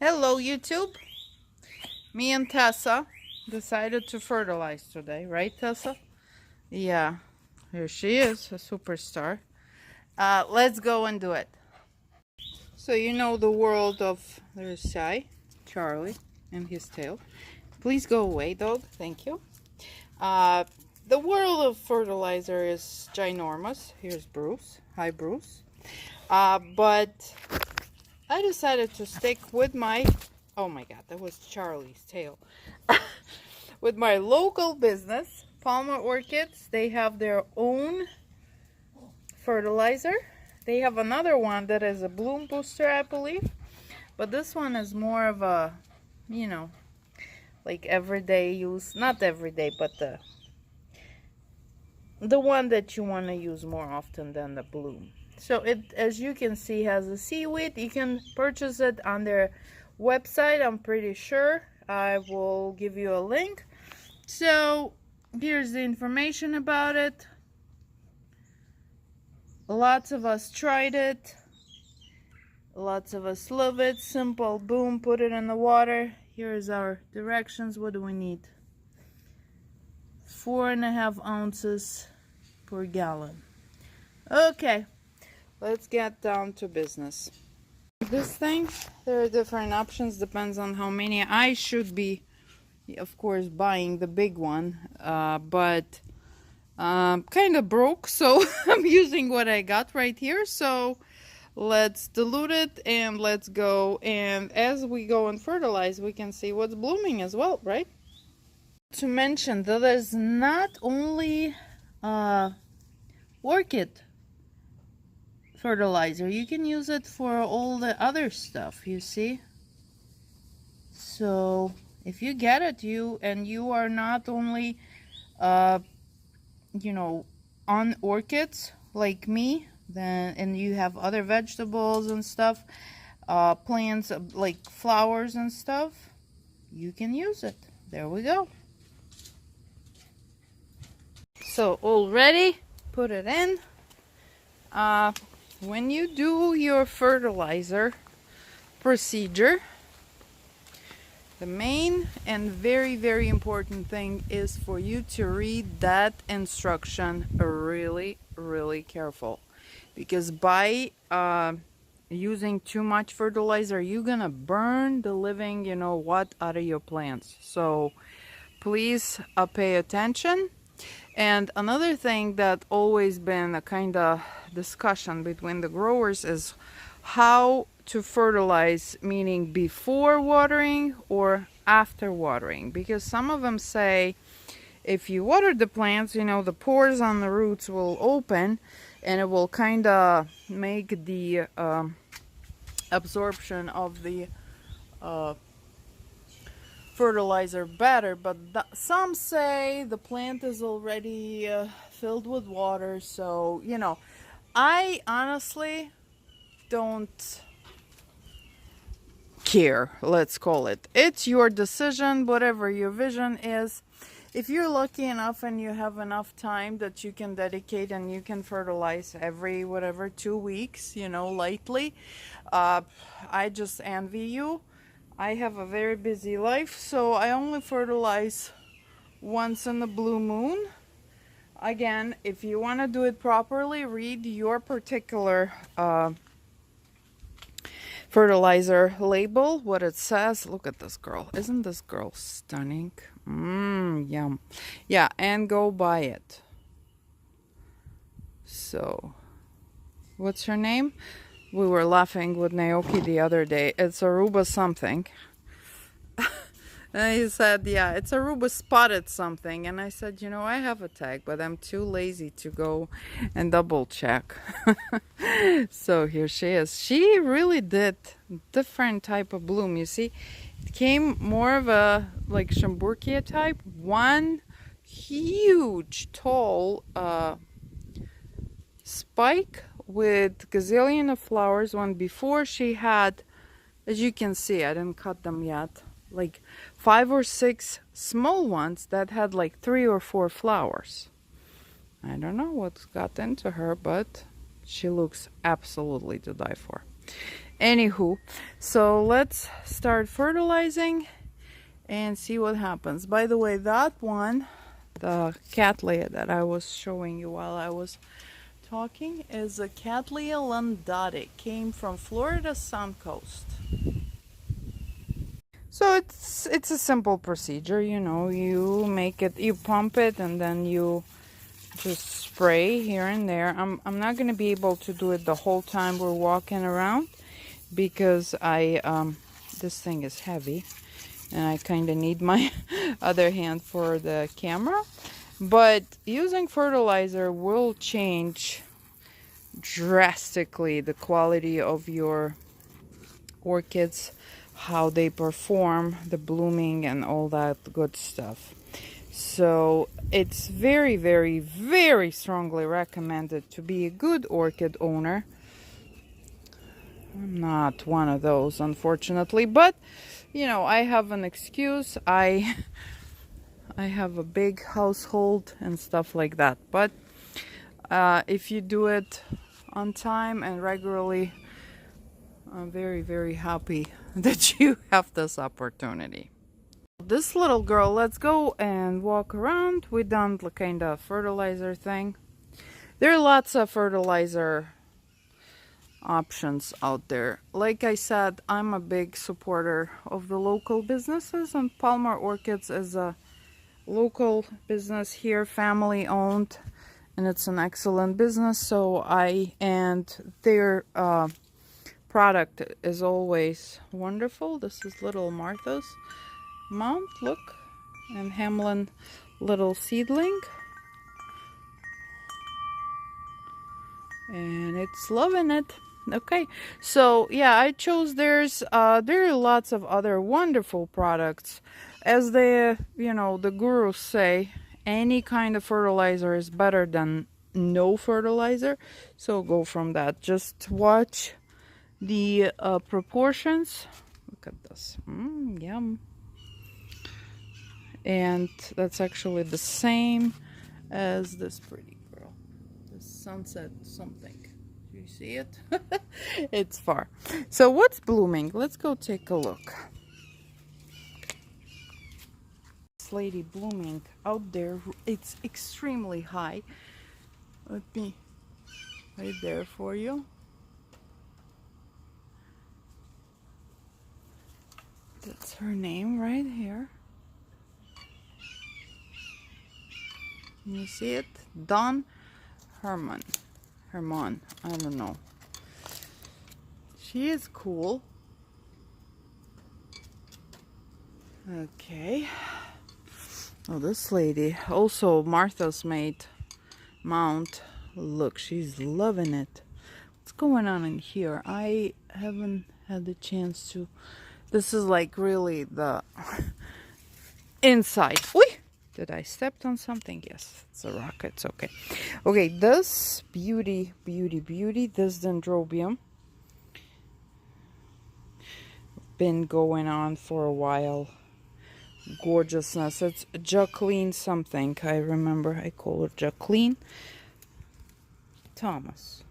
Hello YouTube. Me and Tessa decided to fertilize today, right Tessa? Yeah, here she is, a superstar. Let's go and do it. So you know the world of, there's Charlie and his tail. Please go away dog, thank you. The world of fertilizer is ginormous. Here's Bruce. Hi Bruce. But I decided to stick with my, oh my god, that was Charlie's tail. With my local business, Palmer Orchids. They have their own fertilizer. They have another one that is a bloom booster, I believe. But this one is more of a, you know, like everyday use. Not everyday, but the one that you want to use more often than the bloom. So it, as you can see, has a seaweed. You can purchase it on their website, I'm pretty sure. I will give you a link. So here's the information about it. Lots of us tried it. Lots of us love it. Simple, boom, put it in the water. Here's our directions. What do we need? 4.5 ounces per gallon. Okay, let's get down to business. This thing, there are different options, depends on how many. I should be, of course, buying the big one, but kind of broke, so I'm using what I got right here. So let's dilute it and let's go, and as we go and fertilize, we can see what's blooming as well, right? To mention that there's not only orchid fertilizer, you can use it for all the other stuff, you see. So if you get it, you are not only you know, on orchids like me, then, and you have other vegetables and stuff, plants like flowers and stuff, you can use it. There we go. So already put it in. When you do your fertilizer procedure, the main and very, very important thing is for you to read that instruction really, really careful. Because by using too much fertilizer, you're gonna burn the living, you know what, out of your plants. So please pay attention. And another thing that always been a kind of discussion between the growers is how to fertilize, meaning before watering or after watering, because some of them say if you water the plants, you know, the pores on the roots will open and it will kind of make the absorption of the fertilizer better, but some say the plant is already filled with water. So, you know, I honestly don't care, let's call it. It's your decision, whatever your vision is. If you're lucky enough and you have enough time that you can dedicate and you can fertilize every, whatever, 2 weeks, you know, lightly, I just envy you. I have a very busy life, so I only fertilize once in the blue moon. Again, if you want to do it properly, read your particular fertilizer label, what it says. Look at this girl. Isn't this girl stunning? Yum. Yeah, and go buy it. So, what's her name? We were laughing with Naoki the other day. It's Aruba something. And he said, yeah, it's Aruba spotted something. And I said, you know, I have a tag, but I'm too lazy to go and double check. So here she is. She really did different type of bloom. You see, it came more of a like Shamburkia type. One huge, tall spike with gazillion of flowers. One before she had, as you can see, I didn't cut them yet, like 5 or 6 small ones that had like 3 or 4 flowers. I don't know what's got into her, but she looks absolutely to die for. Anywho, so let's start fertilizing and see what happens. By the way, that one, the Cattleya that I was showing you while I was talking, is a Cattleya lundate. Came from Florida Sun Coast. So it's a simple procedure, you know. You make it, you pump it, and then you just spray here and there. I'm not gonna be able to do it the whole time we're walking around because this thing is heavy and I kind of need my other hand for the camera. But using fertilizer will change drastically the quality of your orchids, how they perform, the blooming and all that good stuff. So it's very, very, very strongly recommended to be a good orchid owner. I'm not one of those, unfortunately, but you know, I have an excuse. I have a big household and stuff like that. But if you do it on time and regularly, I'm very, very happy that you have this opportunity. This little girl, let's go and walk around. We done the kind of fertilizer thing. There are lots of fertilizer options out there. Like I said, I'm a big supporter of the local businesses, and Palmer Orchids is a local business here, family owned, and it's an excellent business. So their product is always wonderful. This is little Martha's mount, look, and Hamlin little seedling, and it's loving it. Okay, so yeah, I chose theirs. There are lots of other wonderful products. As the gurus say, any kind of fertilizer is better than no fertilizer. So go from that. Just watch the proportions. Look at this. Yum. And that's actually the same as this pretty girl. This sunset something. Do you see it? It's far. So what's blooming? Let's go take a look. This lady blooming out there, it's extremely high. Let me right there for you. That's her name right here. You see it? Dawn Herman, I don't know. She is cool. Okay. Oh, this lady, also Martha's made mount. Look, she's loving it. What's going on in here? I haven't had the chance to. This is like really the inside. Oi! Did I step on something? Yes, it's a rock. It's okay. Okay, this beauty, this dendrobium, been going on for a while. Gorgeousness. It's Jacqueline something. I remember I call her Jacqueline Thomas.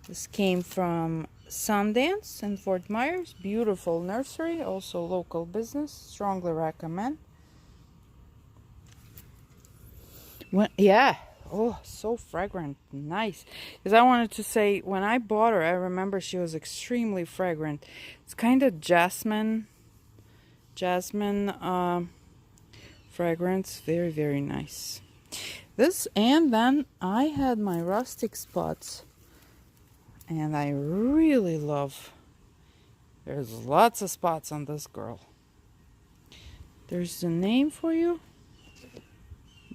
This came from Sundance in Fort Myers. Beautiful nursery, also local business. Strongly recommend. Yeah, oh, so fragrant, nice. Because I wanted to say, when I bought her, I remember she was extremely fragrant. It's kind of jasmine fragrance, very, very nice. This, and then I had my rustic spots, and I really love. There's lots of spots on this girl. There's the name for you.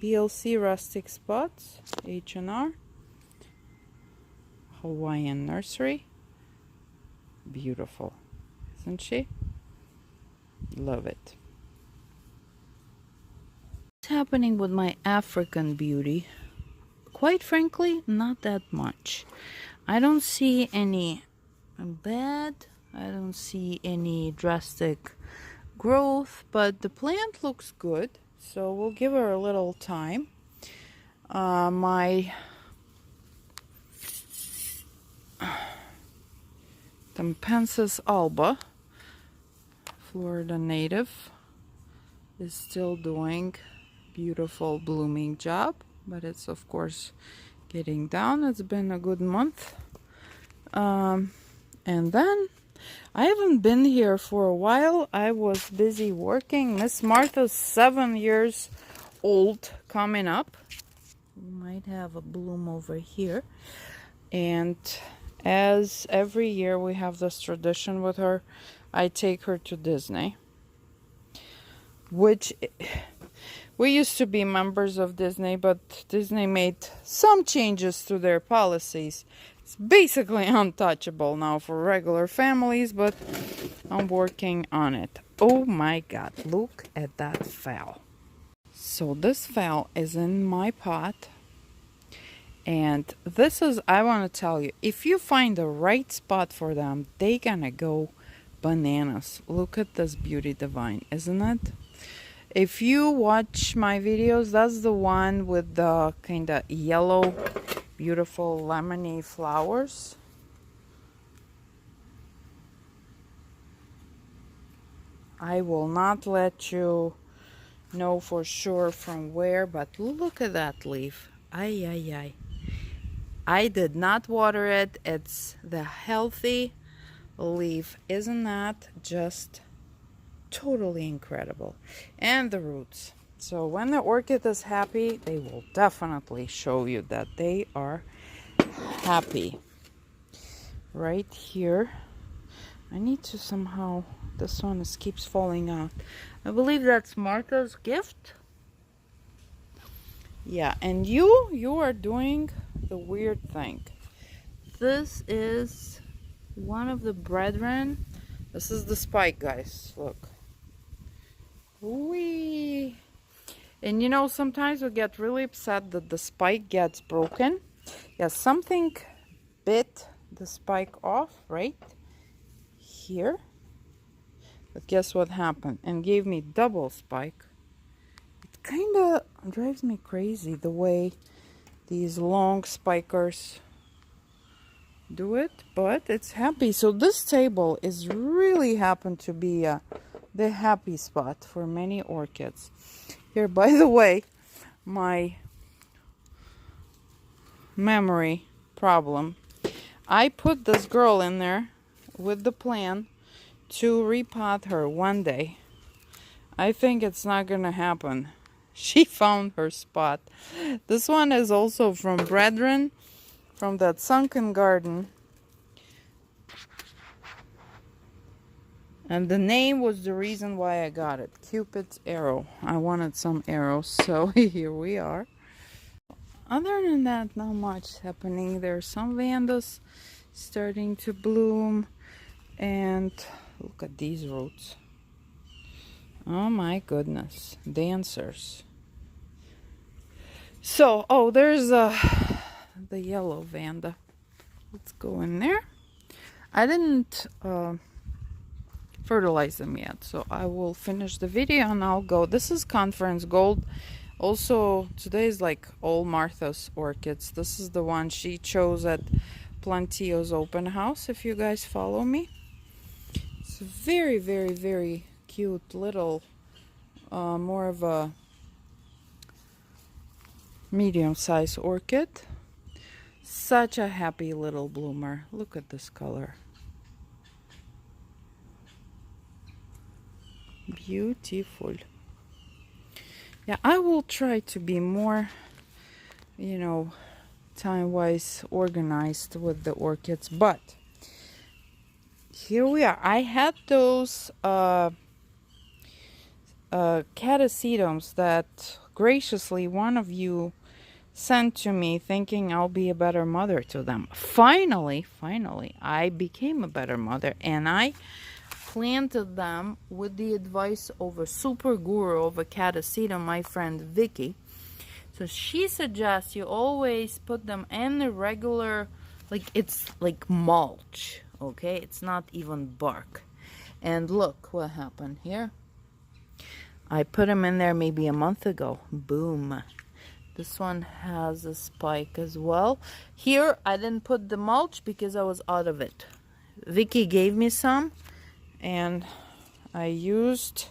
BLC Rustic Spots, H&R, Hawaiian Nursery. Beautiful, isn't she? Love it. What's happening with my African beauty? Quite frankly, not that much. I don't see any bad, I don't see any drastic growth, but the plant looks good. So we'll give her a little time. Tampensis alba, Florida native, is still doing beautiful blooming job, but it's of course getting down. It's been a good month. And then I haven't been here for a while. I was busy working. Miss Martha's 7 years old coming up. We might have a bloom over here. And as every year we have this tradition with her, I take her to Disney, which we used to be members of Disney, but Disney made some changes to their policies. It's basically untouchable now for regular families, but I'm working on it. Oh my God, look at that phal. So this phal is in my pot. And this is, I want to tell you, if you find the right spot for them, they gonna go bananas. Look at this beauty divine, isn't it? If you watch my videos, that's the one with the kind of yellow, beautiful lemony flowers. I will not let you know for sure from where, but look at that leaf. Ay, ay, ay. I did not water it. It's the healthy leaf. Isn't that just totally incredible? And the roots. So when the orchid is happy, they will definitely show you that they are happy. Right here. I need to somehow, this one keeps falling out. I believe that's Martha's gift. Yeah, and you are doing the weird thing. This is one of the brethren. This is the spike, guys. Look. Whee! And you know, sometimes we get really upset that the spike gets broken. Yeah, something bit the spike off right here. But guess what happened? And gave me double spike. It kind of drives me crazy the way these long spikers do it, but it's happy. So this table is really happened to be the happy spot for many orchids. Here, by the way, my memory problem. I put this girl in there with the plan to repot her one day. I think it's not gonna happen. She found her spot. This one is also from Brethren, from that sunken garden. And the name was the reason why I got it. Cupid's arrow. I wanted some arrows, so here we are. Other than that, not much happening. There's some vandas starting to bloom. And look at these roots. Oh my goodness. Dancers. So, oh, there's the yellow vanda. Let's go in there. I didn't fertilize them yet, so I will finish the video and I'll go. This is Conference Gold. Also, today is like all Martha's orchids. This is the one she chose at Plantio's open house, if you guys follow me. It's very, very, very cute little, more of a medium-sized orchid. Such a happy little bloomer. Look at this color. Beautiful. Yeah, I will try to be more, you know, time-wise organized with the orchids, but here we are. I had those catasetums that graciously one of you sent to me, thinking I'll be a better mother to them. Finally, I became a better mother, and I planted them with the advice of a super guru of a catasetum, my friend Vicky. So she suggests you always put them in the regular, like it's like mulch, okay? It's not even bark. And look what happened here. I put them in there maybe a month ago. Boom. This one has a spike as well. Here, I didn't put the mulch because I was out of it. Vicky gave me some, and I used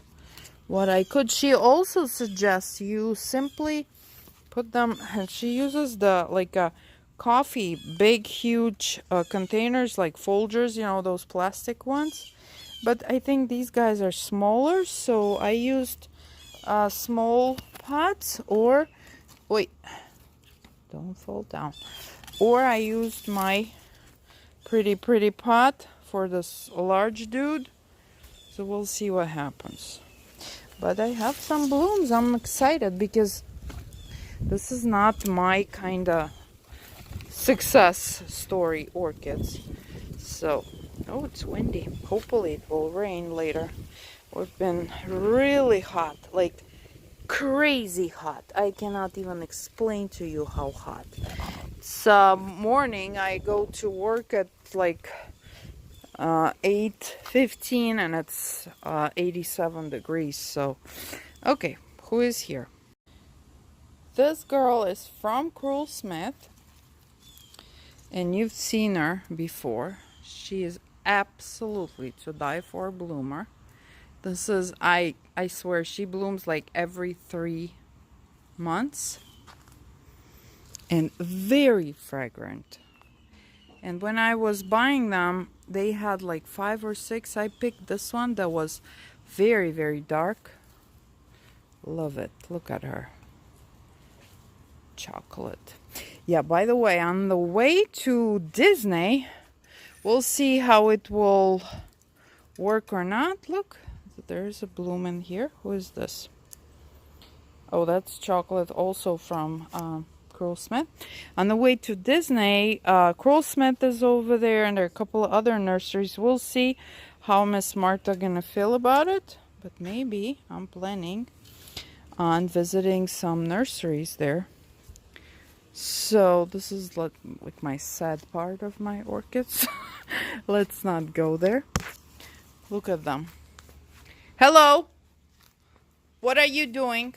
what I could. She also suggests you simply put them, and she uses the like a coffee, big huge containers like Folgers, you know, those plastic ones. But I think these guys are smaller, so I used small pots, or wait, don't fall down, or I used my pretty pot for this large dude. So we'll see what happens. But I have some blooms. I'm excited because this is not my kind of success story orchids. So, oh, it's windy. Hopefully it will rain later. We've been really hot, like crazy hot. I cannot even explain to you how hot. It's morning. I go to work at like 8:15 and it's 87 degrees. So, okay, who is here? This girl is from Cruel Smith, and you've seen her before. She is absolutely to die for a bloomer. This is, I swear, she blooms like every 3 months, and very fragrant. And when I was buying them, they had like 5 or 6. I picked this one that was very, very dark. Love it. Look at her. Chocolate. Yeah, by the way, on the way to Disney, we'll see how it will work or not. Look, there's a bloom in here. Who is this? Oh, that's chocolate, also from Cruel Smith. On the way to Disney, Cruel Smith is over there, and there are a couple of other nurseries. We'll see how Miss Martha gonna feel about it, but maybe I'm planning on visiting some nurseries there. So this is like my sad part of my orchids. Let's not go there. Look at them. Hello, what are you doing?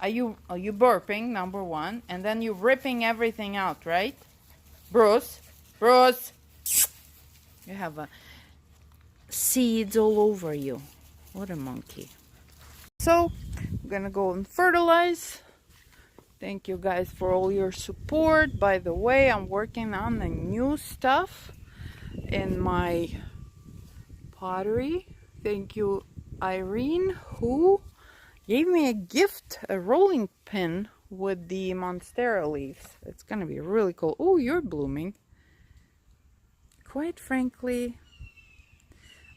Are you burping, number one, and then you're ripping everything out, right? Bruce, you have seeds all over you. What a monkey. So I'm gonna go and fertilize. Thank you guys for all your support. By the way, I'm working on the new stuff in my pottery. Thank you, Irene, who gave me a gift, a rolling pin with the monstera leaves. It's gonna be really cool. Oh, you're blooming. Quite frankly,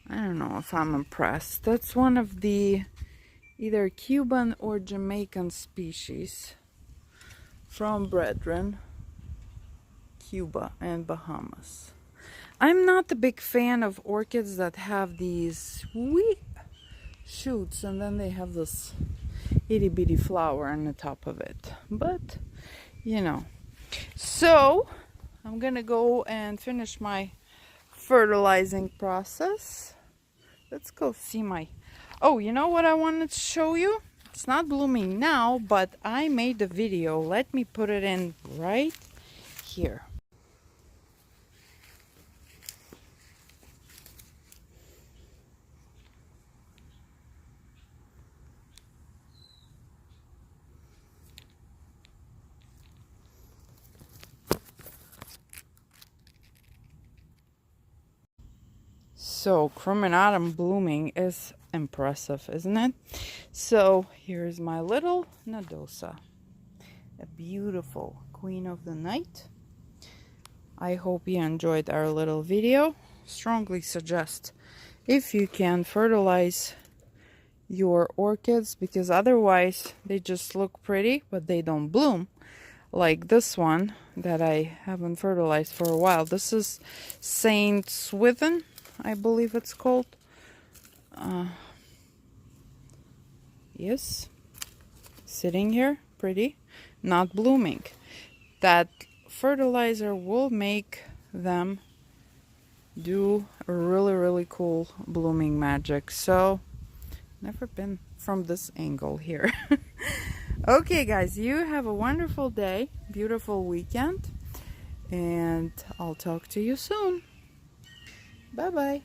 I don't know if I'm impressed. That's one of the either Cuban or Jamaican species from Brethren, Cuba and Bahamas. I'm not a big fan of orchids that have these wee shoots and then they have this itty bitty flower on the top of it. But, you know. So, I'm gonna go and finish my fertilizing process. Let's go see my... Oh, you know what I wanted to show you? It's not blooming now, but I made a video. Let me put it in right here. So, Cruminatum blooming is impressive, isn't it? So, here's my little Nodosa. A beautiful queen of the night. I hope you enjoyed our little video. Strongly suggest, if you can, fertilize your orchids, because otherwise they just look pretty, but they don't bloom. Like this one that I haven't fertilized for a while. This is Saint Swithin, I believe it's called. Yes, sitting here, pretty, not blooming. That fertilizer will make them do a really cool blooming magic. So, never been from this angle here. Okay, guys, you have a wonderful day, beautiful weekend, and I'll talk to you soon. Bye bye.